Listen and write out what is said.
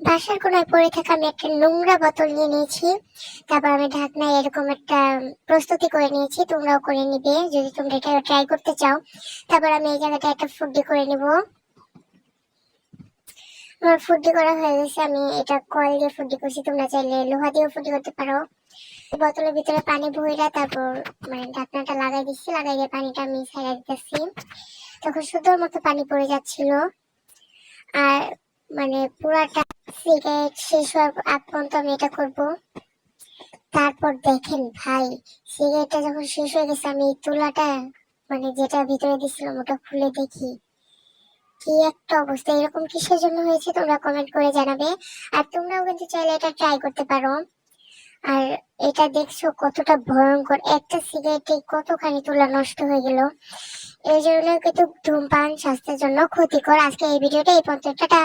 বাসার কোনায় পড়ে থাকা আমি একটা নোংরা বোতল নিয়ে নিয়েছি। তারপর আমি ঢাকনায় এরকম একটা প্রস্তুতি করে নিয়েছি, তোমরাও করে নিবে যদি তোমরা এটা ট্রাই করতে চাও। তারপর আমি এই জায়গাটা একটা ফুডি করে নিব। আমার ফুডি করা হয়ে গেছে, আমি এটা কয়েল দিয়ে ফুডি করছি, তোমরা চাইলে লোহা দিয়েও ফুডি করতে পারো। বোতলের ভিতরে পানি ভইরা তারপর মানে ঢাকনাটা লাগাই দিচ্ছি, লাগাই দিয়ে পানিটা আমি ছাড়া দিতেছি। তখন সুন্দর মতো পানি পড়ে যাচ্ছিল। আর মানে পুরাটা সিগারেট শেষ হওয়ার আগ পর্যন্ত আমি এটা করবো। তারপর দেখেন ভাই, সিগারেটটা যখন শেষ হয়ে গেছে আমি তুলাটা মানে যেটা ভিতরে দিছিলাম ওটা খুলে দেখি কি একটা অবস্থা। এরকম কিসের জন্য হয়েছে তোমরা কমেন্ট করে জানাবে। আর তোমরাও কিন্তু চাইলে এটা ট্রাই করতে পারো। আর এটা দেখছো কতটা ভয়ঙ্কর, একটা সিগারেটে কতখানি তুলা নষ্ট হয়ে গেল। এই জন্য কিন্তু ধূমপান স্বাস্থ্যের জন্য ক্ষতিকর। আজকে এই ভিডিওটা এই পর্যন্ত, টাটা।